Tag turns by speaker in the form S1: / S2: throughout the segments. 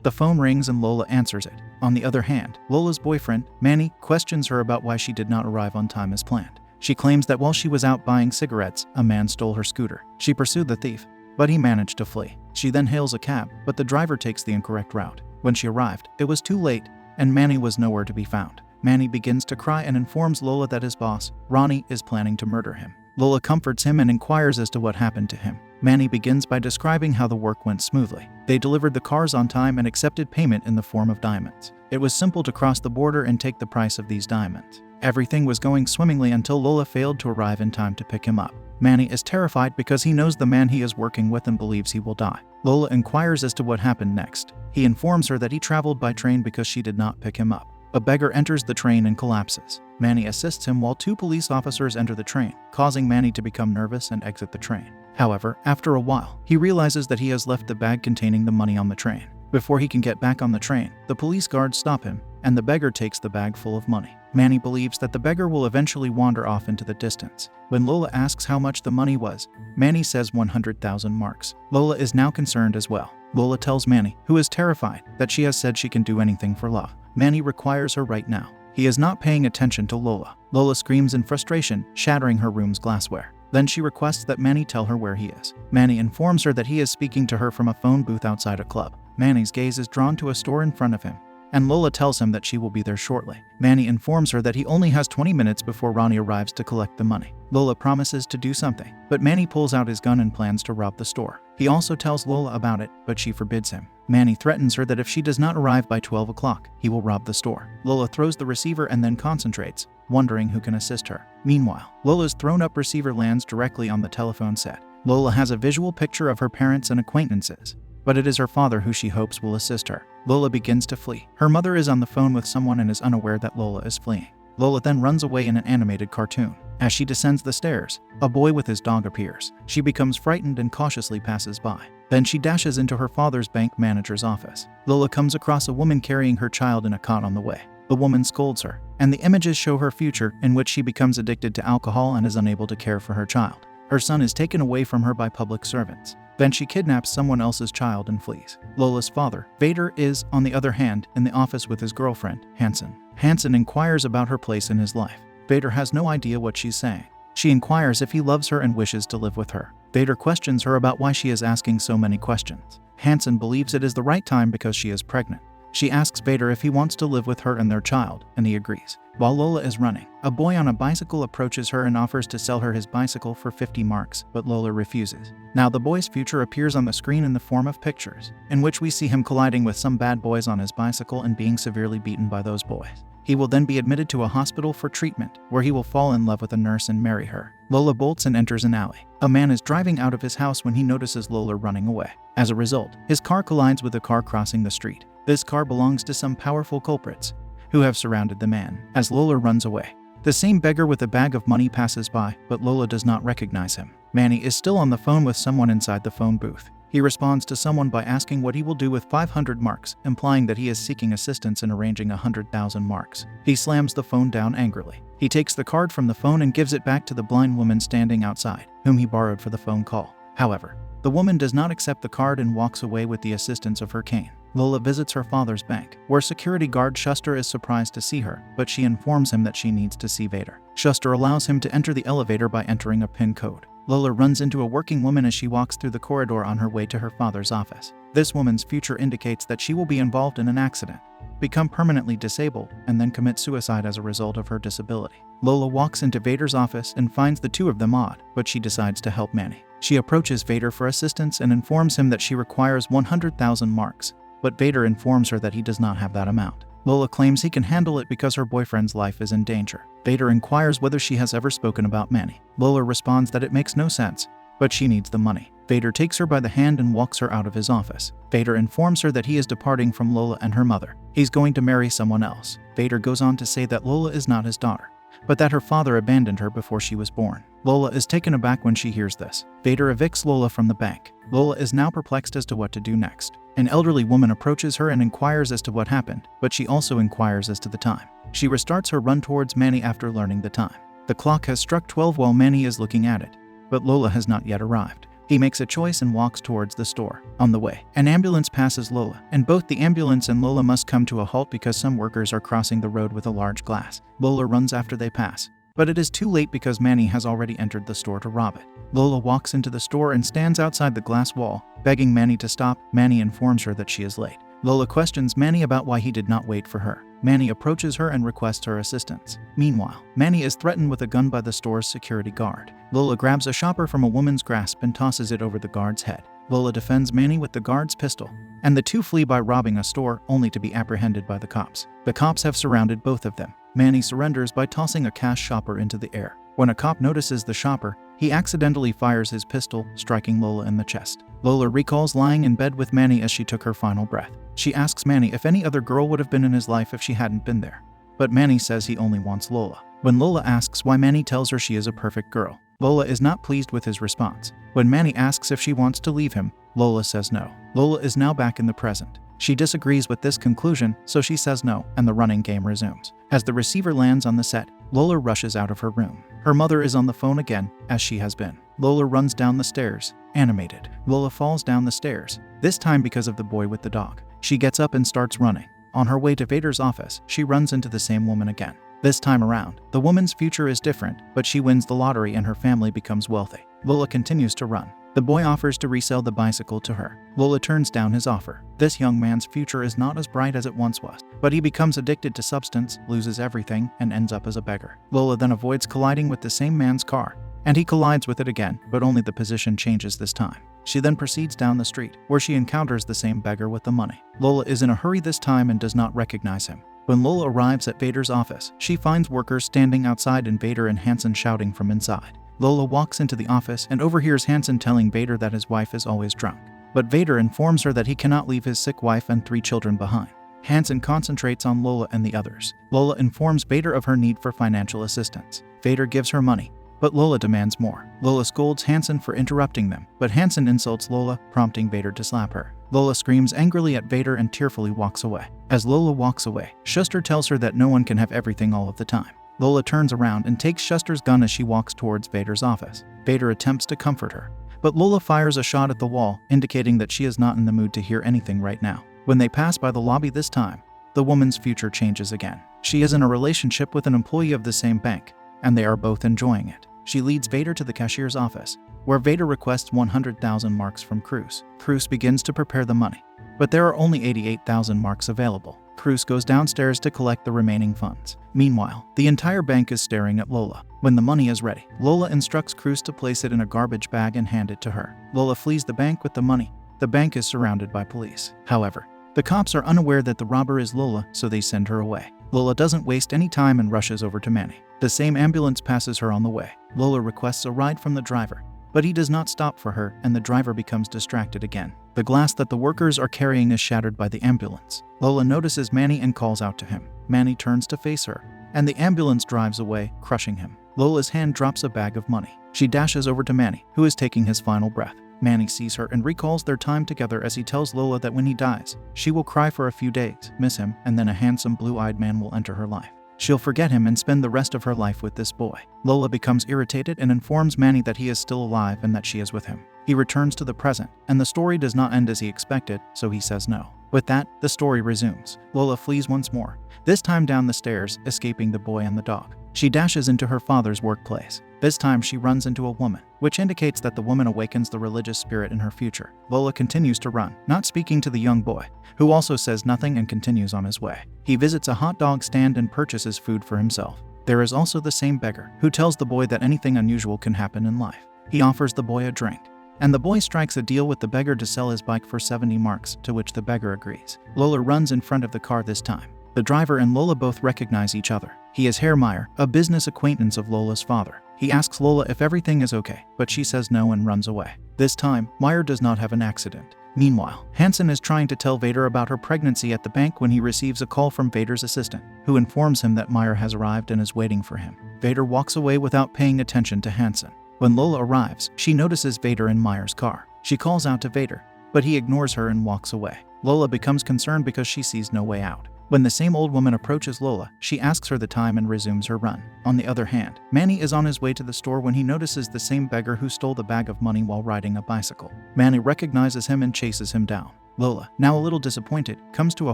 S1: The phone rings and Lola answers it. On the other hand, Lola's boyfriend, Manny, questions her about why she did not arrive on time as planned. She claims that while she was out buying cigarettes, a man stole her scooter. She pursued the thief, but he managed to flee. She then hails a cab, but the driver takes the incorrect route. When she arrived, it was too late, and Manny was nowhere to be found. Manny begins to cry and informs Lola that his boss, Ronnie, is planning to murder him. Lola comforts him and inquires as to what happened to him. Manny begins by describing how the work went smoothly. They delivered the cars on time and accepted payment in the form of diamonds. It was simple to cross the border and take the price of these diamonds. Everything was going swimmingly until Lola failed to arrive in time to pick him up. Manny is terrified because he knows the man he is working with and believes he will die. Lola inquires as to what happened next. He informs her that he traveled by train because she did not pick him up. A beggar enters the train and collapses. Manny assists him while 2 police officers enter the train, causing Manny to become nervous and exit the train. However, after a while, he realizes that he has left the bag containing the money on the train. Before he can get back on the train, the police guards stop him, and the beggar takes the bag full of money. Manny believes that the beggar will eventually wander off into the distance. When Lola asks how much the money was, Manny says 100,000 marks. Lola is now concerned as well. Lola tells Manny, who is terrified, that she has said she can do anything for love. Manny requires her right now. He is not paying attention to Lola. Lola screams in frustration, shattering her room's glassware. Then she requests that Manny tell her where he is. Manny informs her that he is speaking to her from a phone booth outside a club. Manny's gaze is drawn to a store in front of him, and Lola tells him that she will be there shortly. Manny informs her that he only has 20 minutes before Ronnie arrives to collect the money. Lola promises to do something, but Manny pulls out his gun and plans to rob the store. He also tells Lola about it, but she forbids him. Manny threatens her that if she does not arrive by 12 o'clock, he will rob the store. Lola throws the receiver and then concentrates, wondering who can assist her. Meanwhile, Lola's thrown-up receiver lands directly on the telephone set. Lola has a visual picture of her parents and acquaintances, but it is her father who she hopes will assist her. Lola begins to flee. Her mother is on the phone with someone and is unaware that Lola is fleeing. Lola then runs away in an animated cartoon. As she descends the stairs, a boy with his dog appears. She becomes frightened and cautiously passes by. Then she dashes into her father's bank manager's office. Lola comes across a woman carrying her child in a cot on the way. The woman scolds her, and the images show her future in which she becomes addicted to alcohol and is unable to care for her child. Her son is taken away from her by public servants. Then she kidnaps someone else's child and flees. Lola's father, Vader, is, on the other hand, in the office with his girlfriend, Hanson. Hanson inquires about her place in his life. Vader has no idea what she's saying. She inquires if he loves her and wishes to live with her. Vader questions her about why she is asking so many questions. Hanson believes it is the right time because she is pregnant. She asks Vader if he wants to live with her and their child, and he agrees. While Lola is running, a boy on a bicycle approaches her and offers to sell her his bicycle for 50 marks, but Lola refuses. Now the boy's future appears on the screen in the form of pictures, in which we see him colliding with some bad boys on his bicycle and being severely beaten by those boys. He will then be admitted to a hospital for treatment, where he will fall in love with a nurse and marry her. Lola bolts and enters an alley. A man is driving out of his house when he notices Lola running away. As a result, his car collides with a car crossing the street. This car belongs to some powerful culprits who have surrounded the man. As Lola runs away, the same beggar with a bag of money passes by, but Lola does not recognize him. Manny is still on the phone with someone inside the phone booth. He responds to someone by asking what he will do with 500 marks, implying that he is seeking assistance in arranging 100,000 marks. He slams the phone down angrily. He takes the card from the phone and gives it back to the blind woman standing outside, whom he borrowed for the phone call. However, the woman does not accept the card and walks away with the assistance of her cane. Lola visits her father's bank, where security guard Shuster is surprised to see her, but she informs him that she needs to see Vader. Shuster allows him to enter the elevator by entering a PIN code. Lola runs into a working woman as she walks through the corridor on her way to her father's office. This woman's future indicates that she will be involved in an accident, become permanently disabled, and then commit suicide as a result of her disability. Lola walks into Vader's office and finds the two of them odd, but she decides to help Manny. She approaches Vader for assistance and informs him that she requires 100,000 marks, but Vader informs her that he does not have that amount. Lola claims he can handle it because her boyfriend's life is in danger. Vader inquires whether she has ever spoken about Manny. Lola responds that it makes no sense, but she needs the money. Vader takes her by the hand and walks her out of his office. Vader informs her that he is departing from Lola and her mother. He's going to marry someone else. Vader goes on to say that Lola is not his daughter, but that her father abandoned her before she was born. Lola is taken aback when she hears this. Vader evicts Lola from the bank. Lola is now perplexed as to what to do next. An elderly woman approaches her and inquires as to what happened, but she also inquires as to the time. She restarts her run towards Manny after learning the time. The clock has struck 12 while Manny is looking at it, but Lola has not yet arrived. He makes a choice and walks towards the store. On the way, an ambulance passes Lola, and both the ambulance and Lola must come to a halt because some workers are crossing the road with a large glass. Lola runs after they pass, but it is too late because Manny has already entered the store to rob it. Lola walks into the store and stands outside the glass wall, begging Manny to stop. Manny informs her that she is late. Lola questions Manny about why he did not wait for her. Manny approaches her and requests her assistance. Meanwhile, Manny is threatened with a gun by the store's security guard. Lola grabs a shopper from a woman's grasp and tosses it over the guard's head. Lola defends Manny with the guard's pistol, and the two flee by robbing a store, only to be apprehended by the cops. The cops have surrounded both of them. Manny surrenders by tossing a cash shopper into the air. When a cop notices the shopper, he accidentally fires his pistol, striking Lola in the chest. Lola recalls lying in bed with Manny as she took her final breath. She asks Manny if any other girl would have been in his life if she hadn't been there. But Manny says he only wants Lola. When Lola asks why, Manny tells her she is a perfect girl. Lola is not pleased with his response. When Manny asks if she wants to leave him, Lola says no. Lola is now back in the present. She disagrees with this conclusion, so she says no, and the running game resumes. As the receiver lands on the set, Lola rushes out of her room. Her mother is on the phone again, as she has been. Lola runs down the stairs, animated. Lola falls down the stairs, this time because of the boy with the dog. She gets up and starts running. On her way to Vader's office, she runs into the same woman again. This time around, the woman's future is different, but she wins the lottery and her family becomes wealthy. Lola continues to run. The boy offers to resell the bicycle to her. Lola turns down his offer. This young man's future is not as bright as it once was, but he becomes addicted to substance, loses everything, and ends up as a beggar. Lola then avoids colliding with the same man's car, and he collides with it again, but only the position changes this time. She then proceeds down the street, where she encounters the same beggar with the money. Lola is in a hurry this time and does not recognize him. When Lola arrives at Vader's office, she finds workers standing outside and Vader and Hansen shouting from inside. Lola walks into the office and overhears Hansen telling Vader that his wife is always drunk. But Vader informs her that he cannot leave his sick wife and 3 children behind. Hansen concentrates on Lola and the others. Lola informs Vader of her need for financial assistance. Vader gives her money, but Lola demands more. Lola scolds Hansen for interrupting them, but Hansen insults Lola, prompting Vader to slap her. Lola screams angrily at Vader and tearfully walks away. As Lola walks away, Schuster tells her that no one can have everything all of the time. Lola turns around and takes Schuster's gun as she walks towards Vader's office. Vader attempts to comfort her, but Lola fires a shot at the wall, indicating that she is not in the mood to hear anything right now. When they pass by the lobby this time, the woman's future changes again. She is in a relationship with an employee of the same bank, and they are both enjoying it. She leads Vader to the cashier's office, where Vader requests 100,000 marks from Cruz. Cruz begins to prepare the money, but there are only 88,000 marks available. Cruz goes downstairs to collect the remaining funds. Meanwhile, the entire bank is staring at Lola. When the money is ready, Lola instructs Cruz to place it in a garbage bag and hand it to her. Lola flees the bank with the money. The bank is surrounded by police. However, the cops are unaware that the robber is Lola, so they send her away. Lola doesn't waste any time and rushes over to Manny. The same ambulance passes her on the way. Lola requests a ride from the driver, but he does not stop for her, and the driver becomes distracted again. The glass that the workers are carrying is shattered by the ambulance. Lola notices Manny and calls out to him. Manny turns to face her, and the ambulance drives away, crushing him. Lola's hand drops a bag of money. She dashes over to Manny, who is taking his final breath. Manny sees her and recalls their time together as he tells Lola that when he dies, she will cry for a few days, miss him, and then a handsome blue-eyed man will enter her life. She'll forget him and spend the rest of her life with this boy. Lola becomes irritated and informs Manny that he is still alive and that she is with him. He returns to the present, and the story does not end as he expected, so he says no. With that, the story resumes. Lola flees once more, this time down the stairs, escaping the boy and the dog. She dashes into her father's workplace. This time she runs into a woman, which indicates that the woman awakens the religious spirit in her future. Lola continues to run, not speaking to the young boy, who also says nothing and continues on his way. He visits a hot dog stand and purchases food for himself. There is also the same beggar, who tells the boy that anything unusual can happen in life. He offers the boy a drink, and the boy strikes a deal with the beggar to sell his bike for 70 marks, to which the beggar agrees. Lola runs in front of the car this time. The driver and Lola both recognize each other. He is Herr Meyer, a business acquaintance of Lola's father. He asks Lola if everything is okay, but she says no and runs away. This time, Meyer does not have an accident. Meanwhile, Hansen is trying to tell Vader about her pregnancy at the bank when he receives a call from Vader's assistant, who informs him that Meyer has arrived and is waiting for him. Vader walks away without paying attention to Hansen. When Lola arrives, she notices Vader in Meyer's car. She calls out to Vader, but he ignores her and walks away. Lola becomes concerned because she sees no way out. When the same old woman approaches Lola, she asks her the time and resumes her run. On the other hand, Manny is on his way to the store when he notices the same beggar who stole the bag of money while riding a bicycle. Manny recognizes him and chases him down. Lola, now a little disappointed, comes to a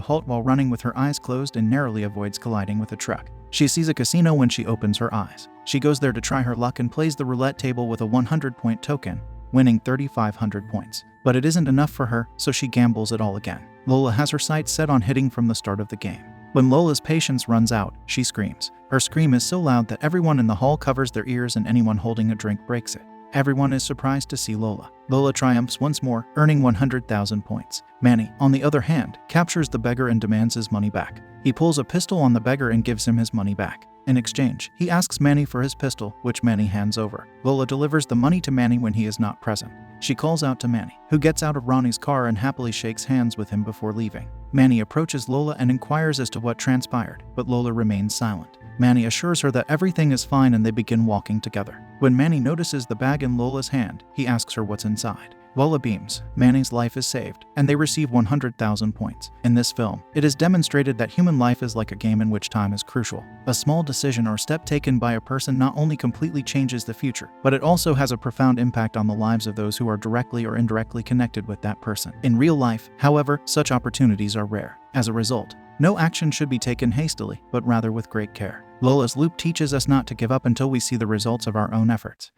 S1: halt while running with her eyes closed and narrowly avoids colliding with a truck. She sees a casino when she opens her eyes. She goes there to try her luck and plays the roulette table with a 100-point token, winning 3,500 points. But it isn't enough for her, so she gambles it all again. Lola has her sights set on hitting from the start of the game. When Lola's patience runs out, she screams. Her scream is so loud that everyone in the hall covers their ears and anyone holding a drink breaks it. Everyone is surprised to see Lola. Lola triumphs once more, earning 100,000 points. Manny, on the other hand, captures the beggar and demands his money back. He pulls a pistol on the beggar and gives him his money back. In exchange, he asks Manny for his pistol, which Manny hands over. Lola delivers the money to Manny when he is not present. She calls out to Manny, who gets out of Ronnie's car and happily shakes hands with him before leaving. Manny approaches Lola and inquires as to what transpired, but Lola remains silent. Manny assures her that everything is fine and they begin walking together. When Manny notices the bag in Lola's hand, he asks her what's inside. Lola beams. Manny's life is saved, and they receive 100,000 points. In this film, it is demonstrated that human life is like a game in which time is crucial. A small decision or step taken by a person not only completely changes the future, but it also has a profound impact on the lives of those who are directly or indirectly connected with that person. In real life, however, such opportunities are rare. As a result, no action should be taken hastily, but rather with great care. Lola's loop teaches us not to give up until we see the results of our own efforts.